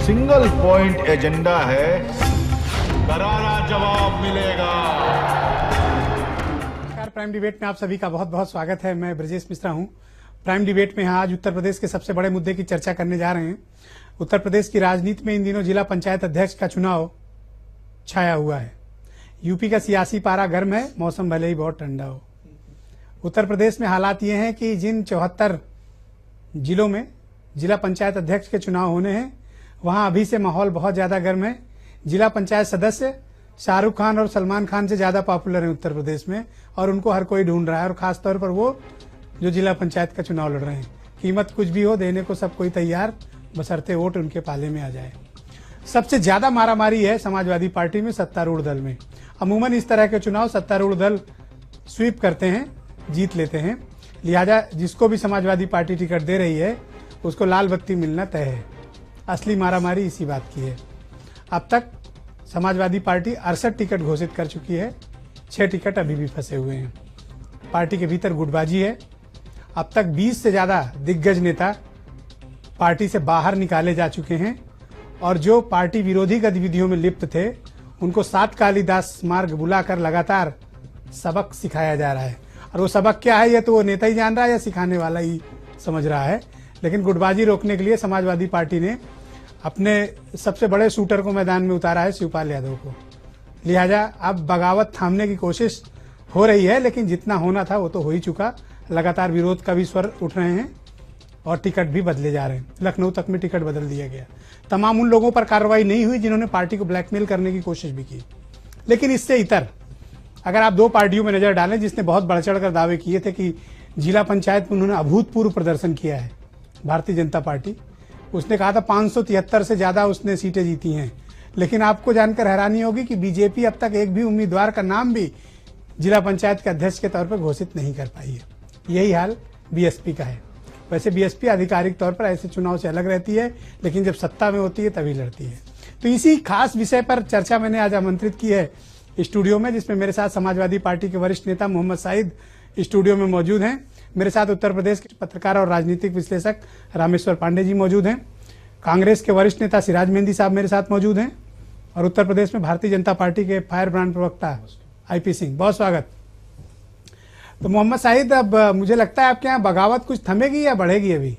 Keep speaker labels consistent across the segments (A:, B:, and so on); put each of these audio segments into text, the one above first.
A: Single point agenda है, करारा जवाब मिलेगा।
B: प्राइम डिबेट में आप सभी का बहुत बहुत स्वागत है। मैं ब्रजेश मिश्रा हूं। प्राइम डिबेट में आज उत्तर प्रदेश के सबसे बड़े मुद्दे की चर्चा करने जा रहे हैं। उत्तर प्रदेश की राजनीति में इन दिनों जिला पंचायत अध्यक्ष का चुनाव छाया हुआ है। यूपी का सियासी पारा गर्म है, मौसम भले ही बहुत ठंडा हो। उत्तर प्रदेश में हालात ये हैं कि जिन 74 जिलों में जिला पंचायत अध्यक्ष के चुनाव होने हैं, वहां अभी से माहौल बहुत ज्यादा गर्म है। जिला पंचायत सदस्य शाहरुख खान और सलमान खान से ज्यादा पॉपुलर है उत्तर प्रदेश में, और उनको हर कोई ढूंढ रहा है, और खासतौर पर वो जो जिला पंचायत का चुनाव लड़ रहे हैं। कीमत कुछ भी हो, देने को सब कोई तैयार, बशर्ते वोट उनके पाले में आ जाए। सबसे ज्यादा मारामारी है समाजवादी पार्टी में, सत्तारूढ़ दल में। अमूमन इस तरह के चुनाव सत्तारूढ़ दल स्वीप करते हैं, जीत लेते हैं। लिहाजा जिसको भी समाजवादी पार्टी टिकट दे रही है उसको लाल बत्ती मिलना तय है। असली मारामारी इसी बात की है। अब तक समाजवादी पार्टी 68 टिकट घोषित कर चुकी है, 6 टिकट अभी भी फंसे हुए हैं। पार्टी के भीतर गुटबाजी है। अब तक 20 से ज्यादा दिग्गज नेता पार्टी से बाहर निकाले जा चुके हैं, और जो पार्टी विरोधी गतिविधियों में लिप्त थे उनको 7 कालिदास मार्ग बुलाकर लगातार सबक सिखाया जा रहा है। और वो सबक क्या है, ये तो वो नेता ही जान रहा है या सिखाने वाला ही समझ रहा है। लेकिन गुटबाजी रोकने के लिए समाजवादी पार्टी ने अपने सबसे बड़े शूटर को मैदान में उतारा है, शिवपाल यादव को। लिहाजा अब बगावत थामने की कोशिश हो रही है, लेकिन जितना होना था वो तो हो ही चुका। लगातार विरोध का भी स्वर उठ रहे हैं और टिकट भी बदले जा रहे हैं। लखनऊ तक में टिकट बदल दिया गया। तमाम उन लोगों पर कार्रवाई नहीं हुई जिन्होंने पार्टी को ब्लैकमेल करने की कोशिश भी की। लेकिन इससे इतर अगर आप 2 पार्टियों में नजर डालें, जिसने बहुत बढ़ चढ़ कर दावे किए थे कि जिला पंचायत में उन्होंने अभूतपूर्व प्रदर्शन किया है, भारतीय जनता पार्टी, उसने कहा था 573 से ज्यादा उसने सीटें जीती हैं। लेकिन आपको जानकर हैरानी होगी कि बीजेपी अब तक एक भी उम्मीदवार का नाम भी जिला पंचायत के अध्यक्ष के तौर पर घोषित नहीं कर पाई है। यही हाल बीएसपी का है। वैसे बीएसपी आधिकारिक तौर पर ऐसे चुनाव से अलग रहती है, लेकिन जब सत्ता में होती है तभी लड़ती है। तो इसी खास विषय पर चर्चा मैंने आज आमंत्रित की है स्टूडियो में, जिसमें मेरे साथ समाजवादी पार्टी के वरिष्ठ नेता मोहम्मद साहिद स्टूडियो में मौजूद हैं। मेरे साथ उत्तर प्रदेश के पत्रकार और राजनीतिक विश्लेषक रामेश्वर पांडे जी मौजूद हैं। कांग्रेस के वरिष्ठ नेता सिराज मेहंदी साहब मेरे साथ मौजूद हैं, और उत्तर प्रदेश में भारतीय जनता पार्टी के फायर ब्रांड प्रवक्ता आईपी सिंह। बहुत स्वागत। तो मोहम्मद साहिद, अब मुझे लगता है आपके यहाँ बगावत कुछ थमेगी या बढ़ेगी? अभी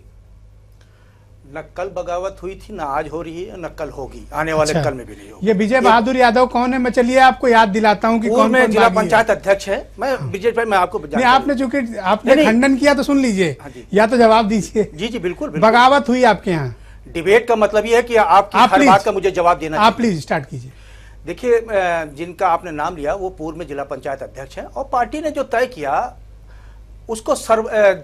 C: न कल बगावत हुई थी, न आज हो रही है, न कल होगी, आने वाले कल में भी नहीं होगी।
B: ये विजय बहादुर यादव कौन है? मैं चलिए आपको याद दिलाता हूँ कि कौन
C: में जिला पंचायत अध्यक्ष है। मैं विजय भाई, मैं आपको
B: आपने चूंकि आपने खंडन किया तो सुन लीजिए, या तो जवाब दीजिए।
C: जी जी बिल्कुल।
B: बगावत हुई आपके यहाँ?
C: डिबेट का मतलब ये है कि आपकी हर बात का मुझे जवाब देना।
B: आप प्लीज स्टार्ट कीजिए।
C: देखिए, जिनका आपने नाम लिया वो पूर्व में जिला पंचायत अध्यक्ष है, और पार्टी ने जो तय किया उसको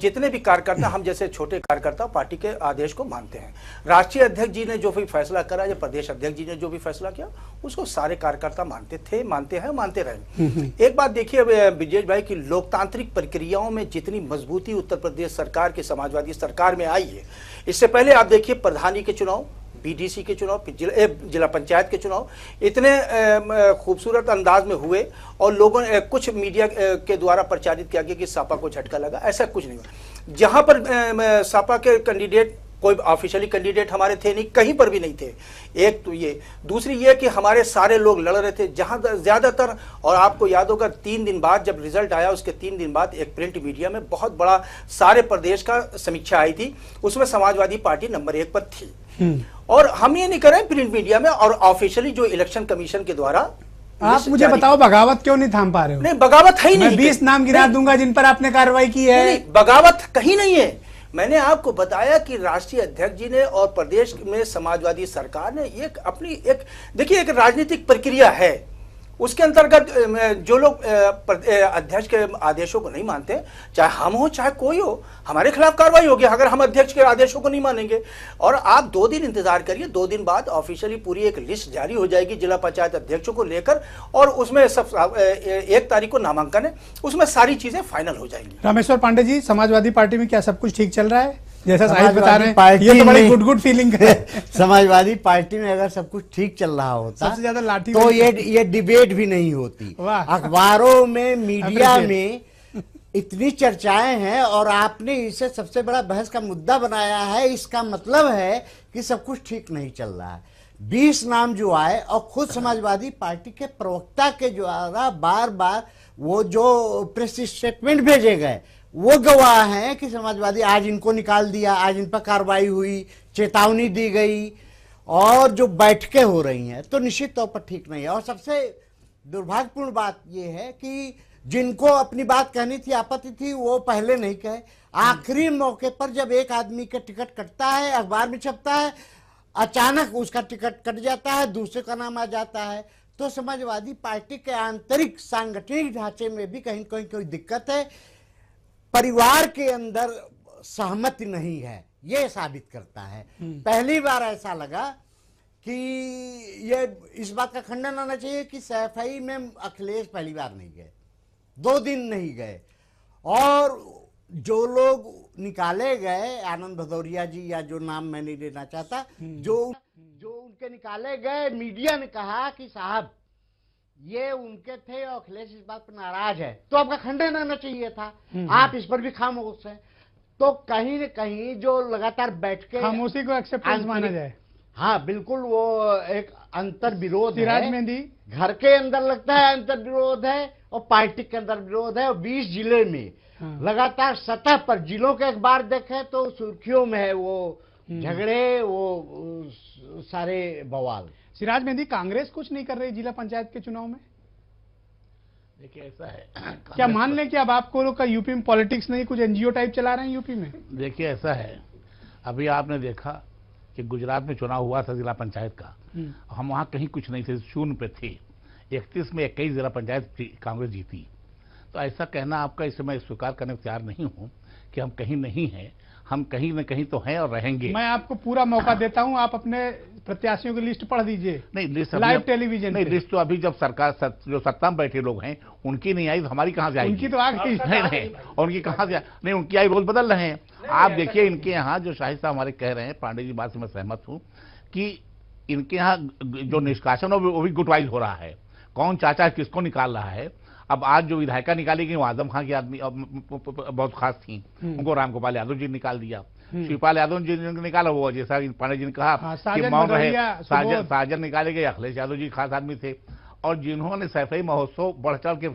C: जितने भी कार्यकर्ता, हम जैसे छोटे कार्यकर्ता पार्टी के आदेश को मानते हैं। राष्ट्रीय अध्यक्ष जी ने जो भी फैसला करा या प्रदेश अध्यक्ष जी ने जो भी फैसला किया उसको सारे कार्यकर्ता मानते थे, मानते हैं, मानते रहे। एक बात देखिए विजय भाई की लोकतांत्रिक प्रक्रियाओं में जितनी मजबूती उत्तर प्रदेश सरकार की, समाजवादी सरकार में आई है, इससे पहले आप देखिए प्रधानी के चुनाव, बीडीसी के चुनाव, जिला पंचायत के चुनाव इतने खूबसूरत अंदाज में हुए, और लोगों ने कुछ मीडिया के द्वारा प्रचारित किया गया कि सपा को झटका लगा। ऐसा कुछ नहीं हुआ। जहां पर सपा के कैंडिडेट, कोई ऑफिशियली कैंडिडेट हमारे थे नहीं, कहीं पर भी नहीं थे। एक तो ये, दूसरी ये कि हमारे सारे लोग लड़ रहे थे जहां ज्यादातर। और आपको याद होगा 3 दिन बाद जब रिजल्ट आया, उसके 3 दिन बाद एक प्रिंट मीडिया में बहुत बड़ा सारे प्रदेश का समीक्षा आई थी, उसमें समाजवादी पार्टी नंबर 1 पर थी। और हम ये नहीं कर रहे प्रिंट मीडिया में, और ऑफिशियली जो इलेक्शन कमीशन के द्वारा।
B: आप मुझे बताओ, बगावत क्यों नहीं थाम पा रहे हो?
C: नहीं, बगावत है ही नहीं।
B: 20 नाम गिना दूंगा जिन पर आपने कार्रवाई की है।
C: नहीं, बगावत कहीं नहीं है। मैंने आपको बताया कि राष्ट्रीय अध्यक्ष जी ने और प्रदेश में समाजवादी सरकार ने एक अपनी देखिए एक राजनीतिक प्रक्रिया है, उसके अंतर्गत जो लोग अध्यक्ष के आदेशों को नहीं मानते, चाहे हम हो चाहे कोई हो, हमारे खिलाफ कार्रवाई होगी अगर हम अध्यक्ष के आदेशों को नहीं मानेंगे। और आप 2 दिन इंतजार करिए, 2 दिन बाद ऑफिशियली पूरी एक लिस्ट जारी हो जाएगी जिला पंचायत अध्यक्षों को लेकर, और उसमें सब 1 तारीख को नामांकन है, उसमें सारी चीजें फाइनल हो जाएंगी।
B: रामेश्वर पांडे जी, समाजवादी पार्टी में क्या सब कुछ ठीक चल रहा है? जैसा साहिब बता रहे हैं, ये तो बड़ी गुड फीलिंग है।
D: समाजवादी पार्टी में अगर सब कुछ ठीक चल रहा होता
B: सबसे ज्यादा लाठी
D: तो ये डिबेट भी नहीं होती। अखबारों में, मीडिया में इतनी चर्चाएं हैं और आपने इसे सबसे बड़ा बहस का मुद्दा बनाया है, इसका मतलब है कि सब कुछ ठीक नहीं चल रहा है। 20 नाम जो आए और खुद समाजवादी पार्टी के प्रवक्ता के द्वारा बार बार वो जो प्रेस स्टेटमेंट भेजे गए वो गवाह हैं कि समाजवादी आज इनको निकाल दिया, आज इन पर कार्रवाई हुई, चेतावनी दी गई और जो बैठकें हो रही हैं, तो निश्चित तौर पर ठीक नहीं है। और सबसे दुर्भाग्यपूर्ण बात यह है कि जिनको अपनी बात कहनी थी, आपत्ति थी, वो पहले नहीं कहे। आखिरी मौके पर जब एक आदमी का टिकट कटता है, अखबार में छपता है, अचानक उसका टिकट कट जाता है, दूसरे का नाम आ जाता है, तो समाजवादी पार्टी के आंतरिक सांगठनिक ढांचे में भी कहीं कहीं कोई दिक्कत है, परिवार के अंदर सहमति नहीं है, ये साबित करता है। पहली बार ऐसा लगा कि ये इस बात का खंडन होना चाहिए कि सैफई में अखिलेश पहली बार नहीं गए, 2 दिन नहीं गए, और जो लोग निकाले गए, आनंद भदौरिया जी या जो नाम मैं नहीं लेना चाहता, जो उनके निकाले गए, मीडिया ने कहा कि साहब ये उनके थे और अखिलेश इस बात पर नाराज है, तो आपका खंडन आना चाहिए था। आप इस पर भी खामोश हैं, तो कहीं न कहीं जो लगातार बैठ के
B: खामोशी को एक्सेप्टेंस माना जाए।
D: हाँ बिल्कुल, वो एक अंतर विरोध
B: सिराज
D: है।
B: मेहंदी,
D: घर के अंदर लगता है अंतर विरोध है और पार्टी के अंदर विरोध है। और 20 जिले में लगातार सतह पर जिलों के अखबार देखे तो सुर्खियों में है वो झगड़े, वो सारे बवाल।
B: सिराज मेहंदी, कांग्रेस कुछ नहीं कर रही जिला पंचायत के चुनाव में?
E: देखिए ऐसा है,
B: क्या मान लें कि अब आपको लोग का यूपी में पॉलिटिक्स नहीं, कुछ एनजीओ टाइप चला रहे हैं यूपी में?
E: देखिए ऐसा है, अभी आपने देखा कि गुजरात में चुनाव हुआ था जिला पंचायत का, हम वहां कहीं कुछ नहीं थे, शून्य पे थे। 31 में 21 जिला पंचायत कांग्रेस जीती। तो ऐसा कहना आपका इस समय स्वीकार करने को तैयार नहीं हूं कि हम कहीं नहीं हैं, हम कहीं न कहीं तो हैं और रहेंगे।
B: मैं आपको पूरा मौका देता हूं, आप अपने प्रत्याशियों की लिस्ट पढ़ दीजिए।
E: नहीं, लिस्ट
B: लाइव टेलीविजन
E: नहीं, लिस्ट तो अभी जब सरकार जो सत्ता में बैठे लोग हैं उनकी नहीं आई तो हमारी कहां से आएगी?
B: उनकी तो आ गई।
E: नहीं, उनकी कहां से? नहीं, उनकी आई रोज बदल रहे हैं। आप देखिए इनके यहाँ जो शाहिद साहब हमारे कह रहे हैं, पांडे जी बात से मैं सहमत हूं कि इनके यहाँ जो निष्कासन वो भी गुटवाइज हो रहा है, कौन चाचा किसको निकाल रहा है। अब आज जो विधायिका निकाली गई वो आजम खां की आदमी बहुत खास थी, उनको राम गोपाल यादव जी निकाल दिया। शिवपाल यादव जी ने निकाला, वो जैसा पांडे जी ने कहा कि मौन रहे, साजन निकाले गए, अखिलेश यादव जी खास आदमी थे। और जिन्होंने सैफई महोत्सव बढ़ चढ़ के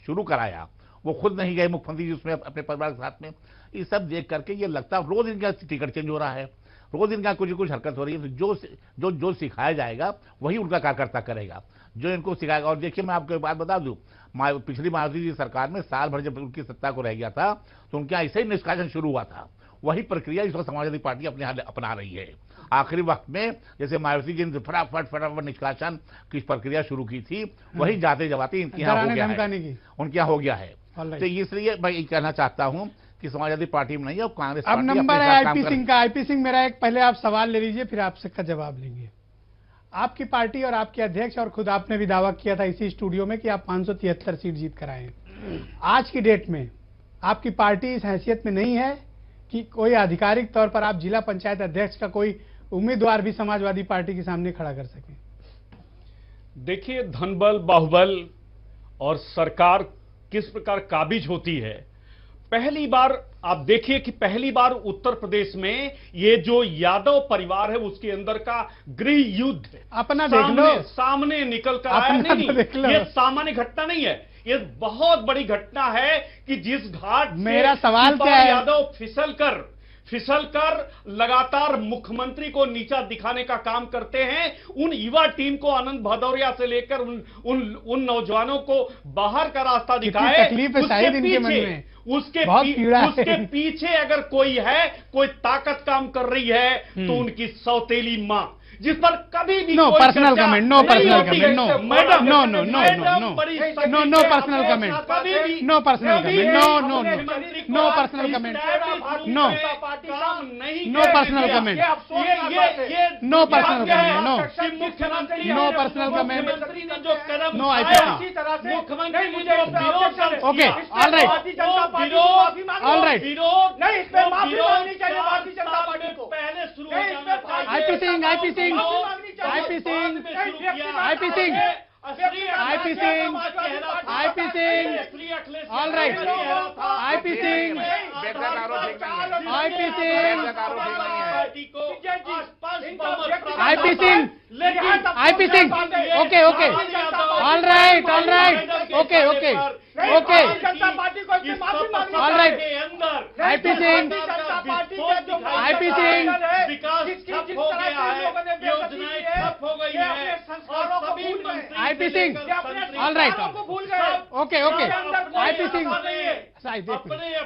E: शुरू कराया वो खुद नहीं गए मुख्यमंत्री जी उसमें अपने परिवार के साथ में। ये सब देख करके ये लगता है रोज इनका टिकट चेंज हो रहा है, रोज इनका कुछ हरकत हो रही है। तो जो सिखाया जाएगा वही उनका कार्यकर्ता करेगा, जो इनको सिखाएगा। और देखिए मैं आपको एक बात बता दूं, पिछली मायावती जी सरकार में साल भर जब उनकी सत्ता को रह गया था तो उनके यहाँ ऐसे ही निष्कासन शुरू हुआ था। वही प्रक्रिया इस वक्त समाजवादी पार्टी अपने यहाँ अपना रही है। आखिरी वक्त में जैसे मायावती जी ने फटाफट निष्कासन की प्रक्रिया शुरू की थी, वही जाते जवाते इनके यहाँ हो गया है, उनके यहाँ हो गया है। तो इसलिए मैं ये कहना चाहता हूँ कि समाजवादी पार्टी में नहीं है और कांग्रेस।
B: अब नंबर है आईपी सिंह का। आईपी सिंह, मेरा एक पहले आप सवाल ले लीजिए, फिर आपसे का जवाब लेंगे। आपकी पार्टी और आपके अध्यक्ष और खुद आपने भी दावा किया था इसी स्टूडियो में कि आप 573 सीट जीत कर आए हैं। आज की डेट में आपकी पार्टी इस हैसियत में नहीं है कि कोई आधिकारिक तौर पर आप जिला पंचायत अध्यक्ष का कोई उम्मीदवार भी समाजवादी पार्टी के सामने खड़ा कर सके?
F: देखिए, धनबल, बाहुबल और सरकार किस प्रकार काबिज होती है। पहली बार आप देखिए कि पहली बार उत्तर प्रदेश में ये जो यादव परिवार है उसके अंदर का गृह युद्ध
B: अपना देख लो,
F: सामने निकल कर आया। नहीं, ये सामान्य घटना नहीं है, ये बहुत बड़ी घटना है कि जिस घाट
B: मेरा सवाल क्या है,
F: यादव फिसल कर लगातार मुख्यमंत्री को नीचा दिखाने का काम करते हैं। उन युवा टीम को आनंद भदौरिया से लेकर उन नौजवानों को बाहर का रास्ता दिखाए।
B: तकलीफ है शायद इनके मन में,
F: उसके पीछे अगर कोई है, कोई ताकत काम कर रही है तो उनकी सौतेली मां, जिस पर कभी भी
B: no personal comment, no personal comment, no madam, no no no no no personal comment, no personal comment, no no no personal comment, no no personal comment, no personal comment, no personal comment, no IP. Okay, all right, all right. IP Singh, IP Singh, IP Singh, IP Singh, IP Singh, IP Singh, all right, IP Singh, IP Singh, IP Singh, IP Singh, okay okay, all right, okay okay okay, all right, IP Singh, IP Singh, IP Singh, all right, okay okay, IP Singh,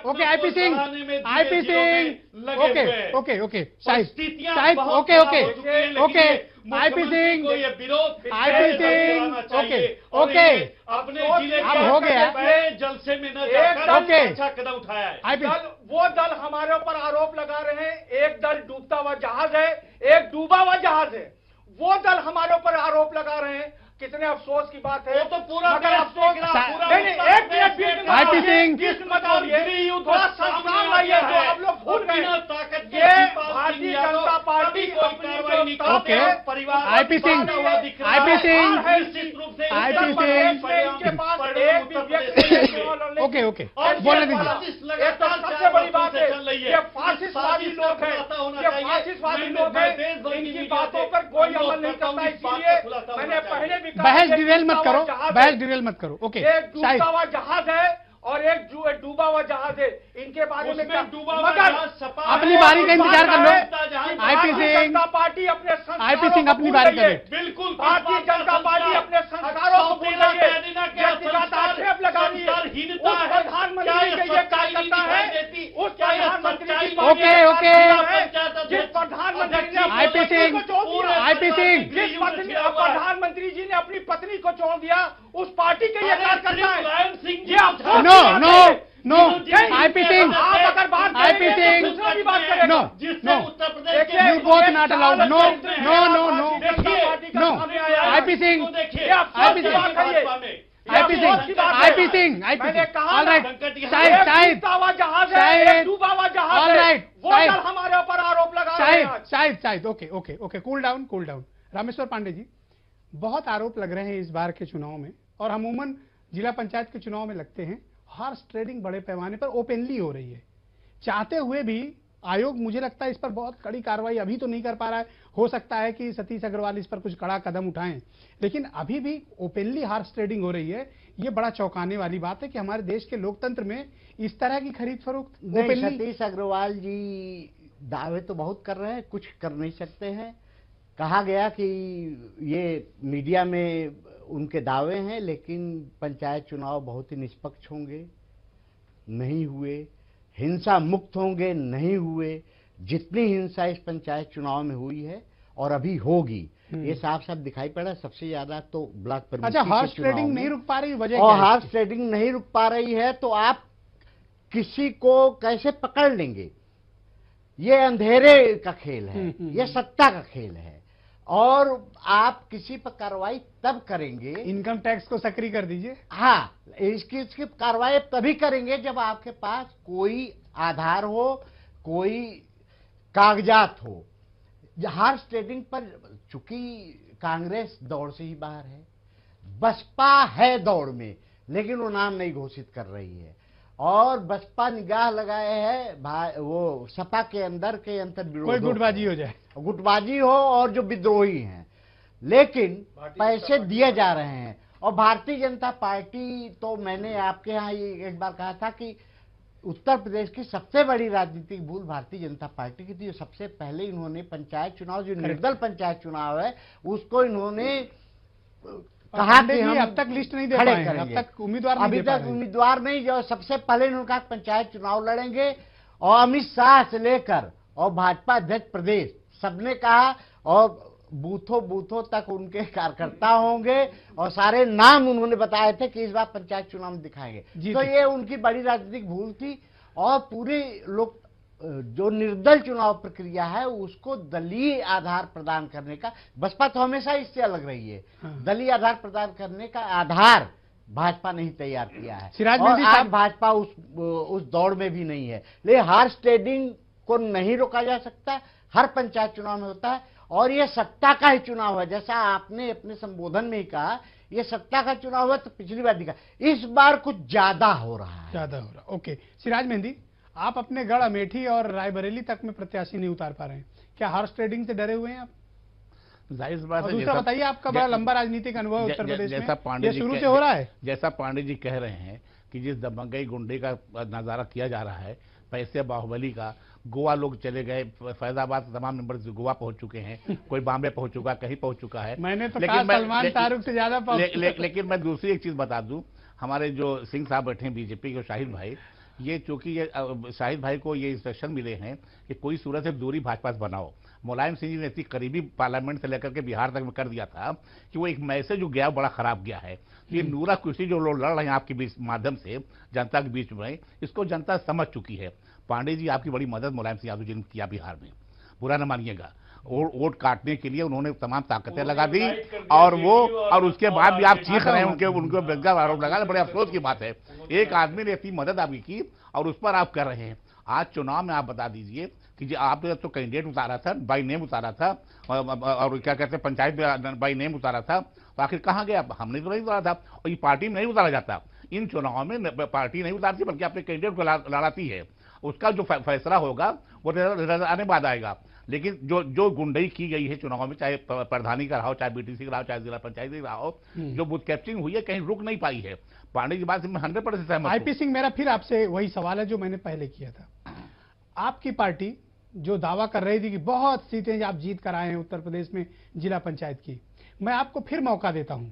B: okay, IP Singh, IP Singh, okay okay okay, Shahid, okay okay okay, IP Singh, IP Singh, okay okay,
F: अपने जिले
B: अब हो गया
F: जलसे में न जाकर
B: okay,
F: अच्छा कदम उठाया है।
B: आईपी
G: वो दल हमारे ऊपर आरोप लगा रहे हैं, एक दल डूबता हुआ जहाज है, एक डूबा हुआ जहाज है। वो दल हमारे ऊपर आरोप लगा रहे हैं, कितने अफसोस की बात है।
F: वो तो पूरा
G: मगर
F: देश
G: अफसोस
F: देख रहा, पूरा
G: नहीं, एक मिनट
B: आईपी सिंह,
G: थोड़ा संस्कार लाइए, जो आप लोग भूल गए। ये Bharatiya Janata party
B: okay, IP Singh, IP Singh, IP Singh,
G: के पास एक भी व्यक्ति
B: ओके ओके, बोलने दीजिए।
G: ये तो सबसे बड़ी बात है, ये फासिस्टवादी लोग हैं, ये फासिस्टवादी लोग हैं, इनकी बातों पर कोई अमल नहीं करता। इसलिए मैंने पहले भी कहा,
B: बहस डिरेल मत करो, बहस डिरेल मत करो, ओके,
G: एक डूबता हुआ जहाज है और एक डूबा हुआ जहाज है, इनके बारे में क्या, मगर
B: अपनी बारी का इंतजार कर लो। आईपी सिंह,
G: जनता पार्टी अपने
B: आईपी सिंह अपनी बारी करे।
F: बिल्कुल
G: भारतीय जनता पार्टी अपने संस्कारों को भूल रही है, व्यक्तिगत आक्षेप लगा रही है। उस प्रधानमंत्री के ये कार्यकर्ता है, उस प्रधानमंत्री की
B: ओके ओके,
G: जिस प्रधानमंत्री ने
B: आईपी सिंह, आईपी सिंह,
G: जिस प्रधानमंत्री जी ने अपनी पत्नी को छोड़ दिया, उस पार्टी के ये कार्यकर्ता है।
B: No no no, IP Singh,
G: आप अगर बात
B: आईपी सिंह,
G: दूसरा भी बात करेगा।
B: No no, you both not allowed, no no no no no, IP Singh, IP Singh, IP Singh, IP Singh, IP Singh, all right, Shahid, Shahid, Shahid, all right, Shahid,
G: हमारे ऊपर आरोप लगा रहे हैं।
B: Shahid, Shahid, Shahid, okay okay okay, cool down, cool down. Rameshwar Pande ji, बहुत आरोप लग रहे हैं इस बार के चुनाव में, और अमूमन जिला पंचायत के चुनाव में लगते हैं। हॉर्स ट्रेडिंग बड़े पैमाने पर ओपनली हो रही है, चाहते हुए भी आयोग मुझे लगता है इस पर बहुत कड़ी कार्रवाई अभी तो नहीं कर पा रहा है। हो सकता है कि सतीश अग्रवाल इस पर कुछ कड़ा कदम उठाएं, लेकिन अभी भी ओपनली हॉर्स ट्रेडिंग हो रही है। ये बड़ा चौंकाने वाली बात है कि हमारे देश के लोकतंत्र में इस तरह की खरीद फरोख्त ओपनली।
D: सतीश अग्रवाल जी दावे तो बहुत कर रहे हैं, कुछ कर नहीं सकते हैं। कहा गया कि ये मीडिया में उनके दावे हैं, लेकिन पंचायत चुनाव बहुत ही निष्पक्ष होंगे, नहीं हुए। हिंसा मुक्त होंगे, नहीं हुए। जितनी हिंसा इस पंचायत चुनाव में हुई है और अभी होगी, ये साफ साफ दिखाई पड़ा। सबसे ज्यादा तो ब्लॉक पर।
B: अच्छा, हॉर्स ट्रेडिंग नहीं रुक पा रही, वजह
D: और
B: क्या है?
D: हॉर्स ट्रेडिंग नहीं रुक पा रही है तो आप किसी को कैसे पकड़ लेंगे? ये अंधेरे का खेल है, ये सत्ता का खेल है, और आप किसी पर कार्रवाई तब करेंगे।
B: इनकम टैक्स को सक्रिय कर दीजिए।
D: हाँ, इसकी कार्रवाई तभी करेंगे जब आपके पास कोई आधार हो, कोई कागजात हो। हॉर्स ट्रेडिंग पर चूंकि कांग्रेस दौड़ से ही बाहर है, बसपा है दौड़ में, लेकिन वो नाम नहीं घोषित कर रही है, और बसपा निगाह लगाए है वो सपा के अंदर के अंतर विरोध,
B: कोई गुटबाजी हो जाए,
D: गुटबाजी हो, और जो विद्रोही हैं, लेकिन पैसे दिए जा रहे हैं। और भारतीय जनता पार्टी तो मैंने आपके यहाँ एक बार कहा था कि उत्तर प्रदेश की सबसे बड़ी राजनीतिक भूल भारतीय जनता पार्टी की थी। सबसे पहले इन्होंने पंचायत चुनाव, जो निर्दल पंचायत चुनाव है, उसको इन्होंने कहा कि हम
B: अब तक लिस्ट नहीं दे
D: खड़े
B: पाए हैं,
D: करेंगे।
B: अब तक उम्मीदवार नहीं
D: अभी
B: दे पा
D: तक
B: रहे हैं।
D: उम्मीदवार नहीं। जो सबसे पहले इन्होंने कहा पंचायत चुनाव लड़ेंगे, और अमित शाह से लेकर और भाजपा अध्यक्ष प्रदेश सबने कहा, और बूथों तक उनके कार्यकर्ता होंगे, और सारे नाम उन्होंने बताए थे कि इस बार पंचायत चुनाव में दिखाएंगे। तो ये उनकी बड़ी राजनीतिक भूल थी। और पूरे लोग जो निर्दल चुनाव प्रक्रिया है उसको दलीय आधार प्रदान करने का, बसपा तो हमेशा इससे अलग रही है। दलीय आधार प्रदान करने का आधार भाजपा ने ही तैयार किया है, और आज भाजपा उस दौड़ में भी नहीं है। लेकिन हॉर्स ट्रेडिंग को नहीं रोका जा सकता, हर पंचायत चुनाव में होता है, और ये सत्ता का ही चुनाव है। जैसा आपने अपने संबोधन में ही कहा, ये सत्ता का चुनाव हुआ तो पिछली बार दिखा, इस बार कुछ ज्यादा हो रहा है।
B: ज्यादा हो रहा। ओके, सिराज मेहंदी, आप अपने गढ़ अमेठी और रायबरेली तक में प्रत्याशी नहीं उतार पा रहे हैं, क्या हॉर्स ट्रेडिंग से डरे हुए हैं आप?
E: जाहिर सी बात
B: और
E: है।
B: दूसरा बताइए, आपका बड़ा लंबा राजनीतिक अनुभव है उत्तर प्रदेश
E: जैसा
B: में,
E: पांडे
B: ये
E: जी
B: शुरू से हो रहा है?
E: जैसा पांडे जी कह रहे हैं कि जिस दबंगई गुंडे का नजारा किया जा रहा है, पैसे बाहुबली का, गोवा लोग चले गए, फैजाबाद तमाम मेंबर गोवा पहुंच चुके हैं, कोई बॉम्बे पहुंच चुका, कहीं पहुंच चुका है।
B: मैंने तो कहा सलमान शाहरुख से ज्यादा
E: लेकिन मैं दूसरी एक चीज बता दूं, हमारे जो सिंह साहब बैठे हैं बीजेपी के, शाहिद भाई, ये चूंकि ये शाहिद भाई को ये इंस्ट्रक्शन मिले हैं कि कोई सूरत से दूरी भाजपा से बनाओ। मुलायम सिंह जी ने इतनी करीबी पार्लियामेंट से लेकर के बिहार तक में कर दिया था कि वो एक मैसेज जो गया बड़ा खराब गया है। ये नूरा कुर्सी जो लोग लड़ रहे हैं आपके बीच माध्यम से जनता के बीच में, इसको जनता समझ चुकी है। पांडे जी आपकी बड़ी मदद मुलायम सिंह यादव जी ने किया बिहार में, बुरा न मानिएगा। वोट काटने के लिए उन्होंने तमाम ताकतें लगा दी, और उसके बाद भी आप चीख रहे हैं उनको बेरोजगार आरोप लगा, बड़े अफसोस की बात है। एक आदमी ने इतनी मदद आपकी की और उस पर आप कर रहे हैं। आज चुनाव में आप बता दीजिए कि जी आपने तो कैंडिडेट उतारा था, बाई नेम उतारा था, और क्या कहते हैं पंचायत में बाई नेम उतारा था, तो आखिर कहाँ गया? हमने तो नहीं उतारा था, और ये पार्टी में नहीं उतारा जाता। इन चुनाव में पार्टी नहीं उतारती बल्कि अपने कैंडिडेट को लड़ाती है। उसका जो फैसला होगा वो आने बाद आएगा। लेकिन जो गुंडई की गई है चुनाव में, चाहे प्रधानी का रहा हो, चाहे बीटीसी का रहा हो, चाहे जिला पंचायत का रहा हो, जो बूथ कैप्चरिंग हुई है कहीं रुक नहीं पाई है। पांडे की बात से मैं 100% सहमत हूं।
B: आईपी सिंह, मेरा फिर आपसे वही सवाल है जो मैंने पहले किया था। आपकी पार्टी जो दावा कर रही थी कि बहुत सीटें आप जीत कर आए हैं उत्तर प्रदेश में जिला पंचायत की, मैं आपको फिर मौका देता हूं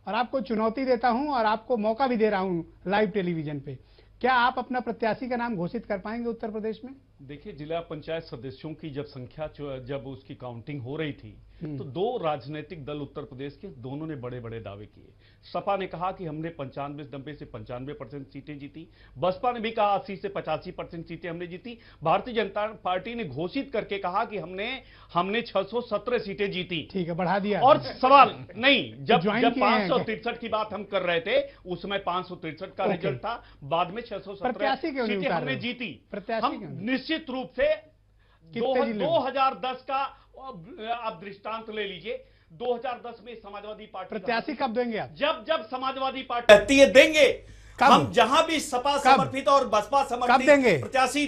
B: और आपको चुनौती देता हूं और आपको मौका भी दे रहा हूं लाइव टेलीविजन पे, क्या आप अपना प्रत्याशी का नाम घोषित कर पाएंगे उत्तर प्रदेश में?
F: देखिए, जिला पंचायत सदस्यों की जब संख्या जब उसकी काउंटिंग हो रही थी तो दो राजनीतिक दल उत्तर प्रदेश के दोनों ने बड़े बड़े दावे किए। सपा ने कहा कि हमने 95-90 से 95% सीटें जीती, बसपा ने भी कहा 80 से 85% सीटें हमने जीती, भारतीय जनता पार्टी ने घोषित करके कहा कि हमने 617 सीटें जीती।
B: ठीक है, बढ़ा दिया।
F: और सवाल नहीं, जब
B: ज्वाइन किए हैं
F: 563 की बात हम कर रहे थे, उस समय 563 का रिजल्ट था, बाद में 617 सीटें हमने जीती। हम निश्चित रूप से 2010 का आप दृष्टांत ले लीजिए। 2010 में समाजवादी पार्टी
B: प्रत्याशी कब देंगे आप?
F: जब समाजवादी पार्टी कहती है देंगे, हम जहां भी सपा समर्थित और बसपा समर्थित प्रत्याशी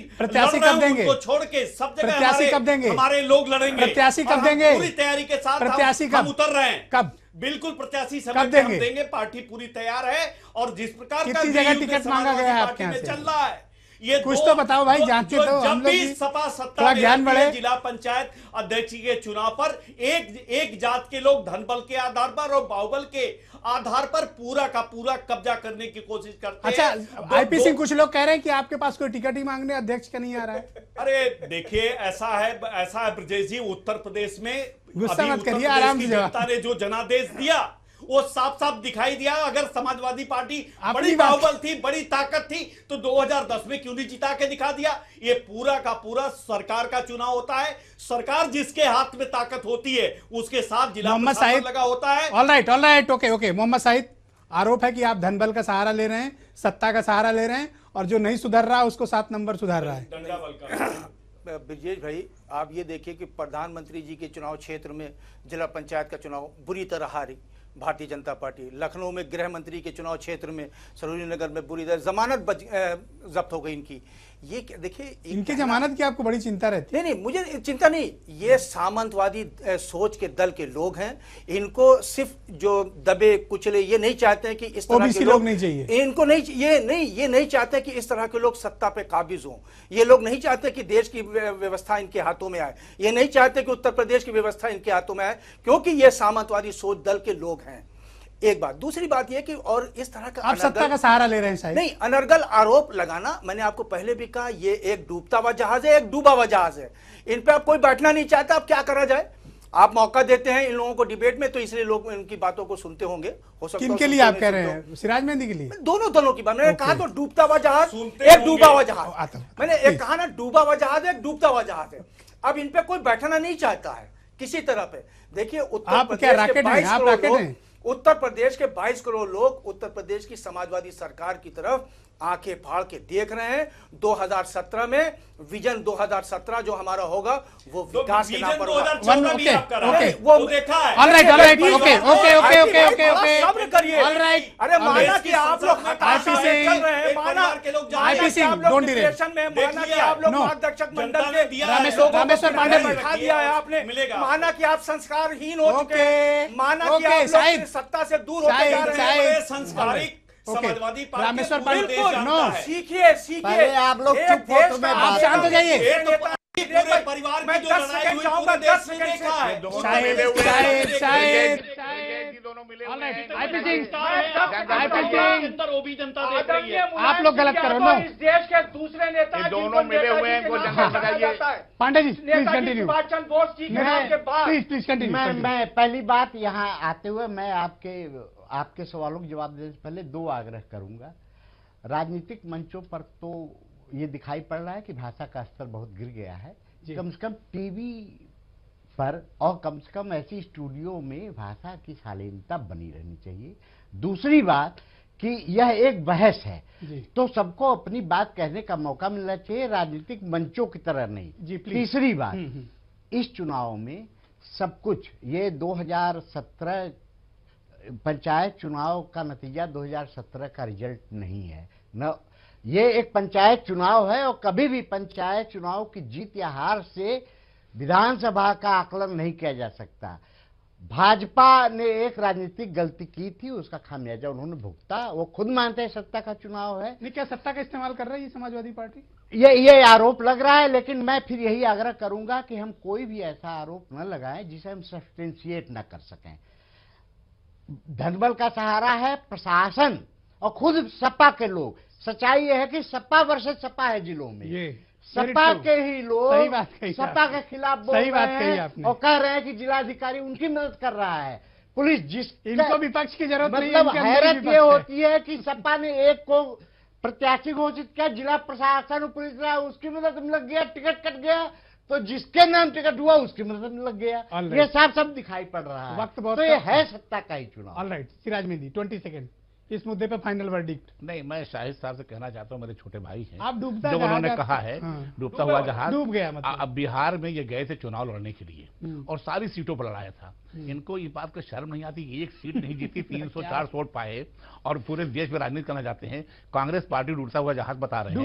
B: कब देंगे?
F: उसको छोड़ के सब जगह
B: प्रत्याशी कब देंगे?
F: हमारे लोग लड़ेंगे।
B: प्रत्याशी कब देंगे?
F: पूरी तैयारी के साथ
B: प्रत्याशी
F: हम उतर रहे हैं।
B: कब?
F: बिल्कुल, प्रत्याशी समय पे हम देंगे। पार्टी पूरी तैयार है और जिस प्रकार का
B: कितनी जगह टिकट मांगा गया है आपके यहाँ से?
F: चल रहा है ये
B: कुछ तो बताओ भाई, जानते तो
F: जब भी सपा सत्ता
B: ज्ञान बढ़े।
F: जिला पंचायत अध्यक्ष के चुनाव पर एक जात के लोग धनबल के आधार पर और बाहुबल के आधार पर पूरा का पूरा कब्जा करने की कोशिश करते हैं।
B: अच्छा, आईपी सिंह, कुछ लोग कह रहे हैं कि आपके पास कोई टिकट ही मांगने अध्यक्ष का नहीं आ रहा है।
F: अरे देखिए, ऐसा है ब्रजेश जी, उत्तर प्रदेश में
B: गुस्सा मत करिए, आराम से
F: जनता ने जो जनादेश दिया वो साफ साफ दिखाई दिया। अगर समाजवादी पार्टी बड़ी बाहुबल थी, बड़ी ताकत थी, तो 2010 में क्यों नहीं जिता के दिखा दिया? ये पूरा का पूरा सरकार का चुनाव होता है। सरकार जिसके हाथ में ताकत होती है उसके साथ जिला प्रशासन लगा होता है।
B: All right, okay. Mohammad Sahid, आरोप है कि आप धनबल का सहारा ले रहे हैं, सत्ता का सहारा ले रहे हैं, और जो नहीं सुधर रहा उसको 7 नंबर सुधार रहा है।
C: ब्रजेश भाई, आप ये देखिए कि प्रधानमंत्री जी के चुनाव क्षेत्र में जिला पंचायत का चुनाव बुरी तरह हारी भारतीय जनता पार्टी। लखनऊ में गृह मंत्री के चुनाव क्षेत्र में सरोजिनी नगर में बुरी तरह जमानत जब्त हो गई इनकी। ये देखिए,
B: इनकी जमानत की आपको बड़ी चिंता रहती
C: है? नहीं, मुझे चिंता नहीं। ये सामंतवादी सोच के दल के लोग हैं। इनको सिर्फ जो दबे कुचले, ये नहीं चाहते हैं कि इस तरह के लोग
B: नहीं चाहिए
C: इनको, ये नहीं चाहते कि इस तरह के लोग सत्ता पे काबिज हों। ये लोग नहीं चाहते कि देश की व्यवस्था इनके हाथों में आए। ये नहीं चाहते कि उत्तर प्रदेश की व्यवस्था इनके हाथों में आए, क्योंकि ये सामंतवादी सोच दल के लोग हैं। एक बात। दूसरी बात यह कि और इस तरह का
B: आप सत्ता का सहारा ले रहे हैं शायद।
C: नहीं, अनर्गल आरोप लगाना, मैंने आपको पहले भी कहा, ये एक डूबता हुआ जहाज है, एक डूबा हुआ जहाज है। इन पे आप कोई बैठना नहीं चाहता। अब क्या करा जाए? आप मौका देते हैं इन लोगों को डिबेट में, तो इसलिए लोग इनकी बातों को सुनते होंगे। हो सकता है
B: किनके लिए आप कह रहे हैं? सिराज मेहंदी के लिए?
C: दोनों दलों की बात। मैंने कहा तो डूबता हुआ जहाज, एक डूबा हुआ जहाज। मैंने एक कहा ना, डूबा हुआ जहाज, एक डूबता हुआ जहाज है। अब इन पे कोई बैठना नहीं चाहता है किसी तरह पे। देखिए, उत्तर प्रदेश के 22 करोड़ लोग उत्तर प्रदेश की समाजवादी सरकार की तरफ आंखें फाड़ के देख रहे हैं। 2017 में विजन 2017 जो हमारा होगा वो विकास के नाम पर होगा।
B: वो देखा है। ऑलराइट ओके
C: सब्र करिए।
B: ऑलराइट
C: अरे माना कि आप लोग हताशा में चल रहे हैं, माना
B: आईपी सिंह डोंट डिले,
C: माना कि आप लोग मार्गदर्शक मंडल के
B: रामेश्वर पांडे
C: दिखा दिया है आपने, माना कि आप संस्कारहीन हो चुके हैं, माना कि आप लोग सत्ता से दूर होते जा रहे हैं।
B: संस्कारिक समाजवादी पार्टी
C: रामेश्वर पांडे सीखिए
D: पहले आप लोग चुप हो तो मैं
B: आप शांत हो जाइए।
G: पूरे परिवार में जो लड़ाई हुई पूरे देश ने देखा है।
B: आप लोग गलत कर रहे हो।
G: इस देश के दूसरे नेता
E: दोनों मिले हुए हैं को जनता बताइए।
B: पांडे जी प्लीज कंटिन्यू,
G: सुभाष चंद्र बोस जी के बाद
B: प्लीज कंटिन्यू।
D: मैं पहली बात यहाँ आते हुए मैं आपके सवालों के जवाब देने से पहले दो आग्रह करूंगा। राजनीतिक मंचों पर तो ये दिखाई पड़ रहा है कि भाषा का स्तर बहुत गिर गया है। कम से कम टीवी पर और कम से कम ऐसी स्टूडियो में भाषा की शालीनता बनी रहनी चाहिए। दूसरी बात कि यह एक बहस है तो सबको अपनी बात कहने का मौका मिलना चाहिए, राजनीतिक मंचों की तरह नहीं। तीसरी बात, इस चुनाव में सब कुछ ये 2017 पंचायत चुनाव का नतीजा 2017 का रिजल्ट नहीं है न, ये एक पंचायत चुनाव है और कभी भी पंचायत चुनाव की जीत या हार से विधानसभा का आकलन नहीं किया जा सकता। भाजपा ने एक राजनीतिक गलती की थी, उसका खामियाजा उन्होंने भुगता। वो खुद मानते हैं सत्ता का चुनाव है।
B: नहीं, क्या सत्ता का इस्तेमाल कर रही है समाजवादी पार्टी?
D: ये आरोप लग रहा है, लेकिन मैं फिर यही आग्रह करूंगा कि हम कोई भी ऐसा आरोप न लगाएं जिसे हम सब्सटेंशिएट न कर सकें। धनबल का सहारा है प्रशासन और खुद सपा के लोग। सच्चाई यह है कि सपा वर्सेस सपा है जिलों में, सपा के ही लोग सपा के खिलाफ बोल रहे हैं और कह रहे हैं कि जिलाधिकारी उनकी मदद कर रहा है। पुलिस
B: इनको विपक्ष की जरूरत नहीं,
D: मतलब हैरत ये होती है कि सपा ने एक को प्रत्याशी घोषित किया, जिला प्रशासन और पुलिस उसकी मदद में लग गया, टिकट कट गया, तो जिसके नाम टिकट हुआ उसकी मदद में लग गया। ये सब दिखाई पड़ रहा है।
B: वक्त बहुत
D: तो ये है सत्ता का ही चुनाव।
B: ऑलराइट, सिराज मेहंदी 20 सेकंड इस मुद्दे पे फाइनल वर्डिक्ट।
E: नहीं, मैं शाहिद साहब से कहना चाहता हूँ, मेरे छोटे भाई हैं,
B: आप डूबता
E: जो उन्होंने कहा है डूबता हुआ जहाज
B: डूब गया। मतलब
E: अब बिहार में ये गए थे चुनाव लड़ने के लिए और सारी सीटों पर लड़ाया था। इनको इस बात का शर्म नहीं आती कि एक सीट नहीं जीती, 304 वोट पाए और पूरे देश में राजनीति करना चाहते हैं। कांग्रेस पार्टी डूबता हुआ जहाज बता रहे हैं।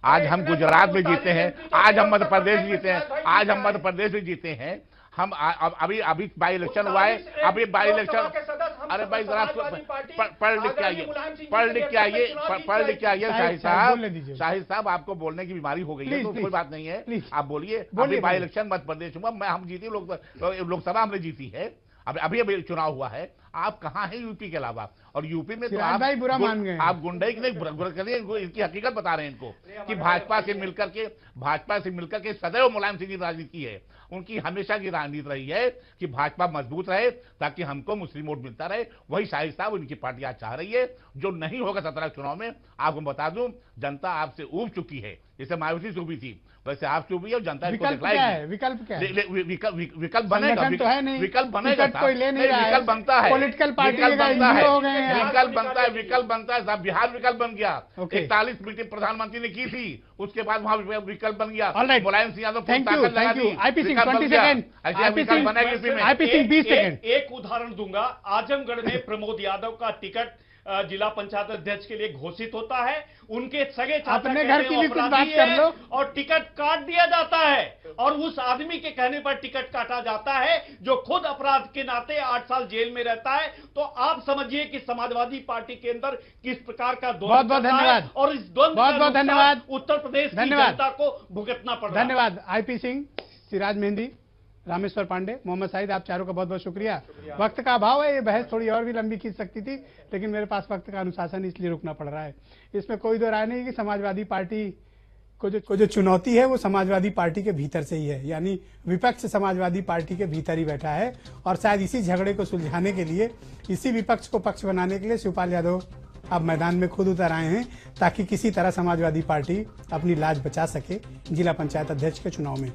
E: आज हम गुजरात में जीते हैं, आज हम मध्य प्रदेश जीते हैं, आज हम मध्य प्रदेश में जीते हैं। हम अभी बाई इलेक्शन हुआ है, अभी बाई इलेक्शन। अरे भाई जरा पढ़ लिख के आइए शाहिद साहब, आपको बोलने की बीमारी हो गई है तो कोई बात नहीं है, आप बोलिए। अभी बाई इलेक्शन मध्य प्रदेश हुआ, हम जीती, लोकसभा हमने जीती है, अभी चुनाव हुआ है। आप कहाँ हैं यूपी के अलावा? और यूपी में तो आप
B: बुरा मान गए, आप
E: गुंडई की नहीं, इनकी हकीकत बता रहे हैं इनको कि भाजपा से मिलकर के सदैव मुलायम सिंह की राजनीति है। उनकी हमेशा की राजनीति रही है कि भाजपा मजबूत रहे ताकि हमको मुस्लिम वोट मिलता रहे। वही शाहिद साहब उनकी पार्टी आज चाह रही है, जो नहीं होगा 17 चुनाव में। आपको बता दूं, जनता आपसे ऊब चुकी है, जैसे मायूसी से ऊबी थी वैसे आप चुकी है और जनता इसको दिखलाएगी।
B: विकल्प क्या है?
E: विकल्प बनेगा,
B: तो है नहीं,
E: विकल्प बनेगा,
B: कोई ले नहीं रहा है,
E: विकल्प बनता है,
B: पॉलिटिकल पार्टी
E: विकल्प बनता है,
B: हो गए हैं।
E: विकल्प बनता है साहब। बिहार विकल्प बन गया, 41 मीटिंग प्रधानमंत्री ने की थी, उसके बाद वहां विकल्प बन गया। मुलायम सिंह यादव ताकत लगा दी,
B: IP Singh 20 second, IP Singh 20 second.
F: एक उदाहरण दूंगा, आजमगढ़ में प्रमोद यादव का टिकट जिला पंचायत अध्यक्ष के लिए घोषित होता है। उनके सगे चाचा
B: अपने घर की भी कुछ बात कर लो,
F: और टिकट काट दिया जाता है और उस आदमी के कहने पर टिकट काटा जाता है जो खुद अपराध के नाते 8 साल जेल में रहता है। तो आप समझिए कि समाजवादी पार्टी के अंदर किस प्रकार का
B: बहुत बहुत धन्यवाद,
F: और इस द्वंद्व
B: बहुत बहुत धन्यवाद
F: उत्तर प्रदेश की जनता को भुगतना पड़ रहा है।
B: धन्यवाद आईपी सिंह, सिराज मेहंदी, रामेश्वर पांडे, मोहम्मद साहिद, आप चारों का बहुत बहुत शुक्रिया। वक्त का अभाव है, ये बहस थोड़ी और भी लंबी खींच सकती थी, लेकिन मेरे पास वक्त का अनुशासन इसलिए रुकना पड़ रहा है। इसमें कोई दो राय नहीं कि समाजवादी पार्टी को जो चुनौती है वो समाजवादी पार्टी के भीतर से ही है, यानी विपक्ष समाजवादी पार्टी के भीतर ही बैठा है और शायद इसी झगड़े को सुलझाने के लिए, इसी विपक्ष को पक्ष बनाने के लिए शिवपाल यादव अब मैदान में खुद उतर आए हैं ताकि किसी तरह समाजवादी पार्टी अपनी लाज बचा सके जिला पंचायत अध्यक्ष के चुनाव में।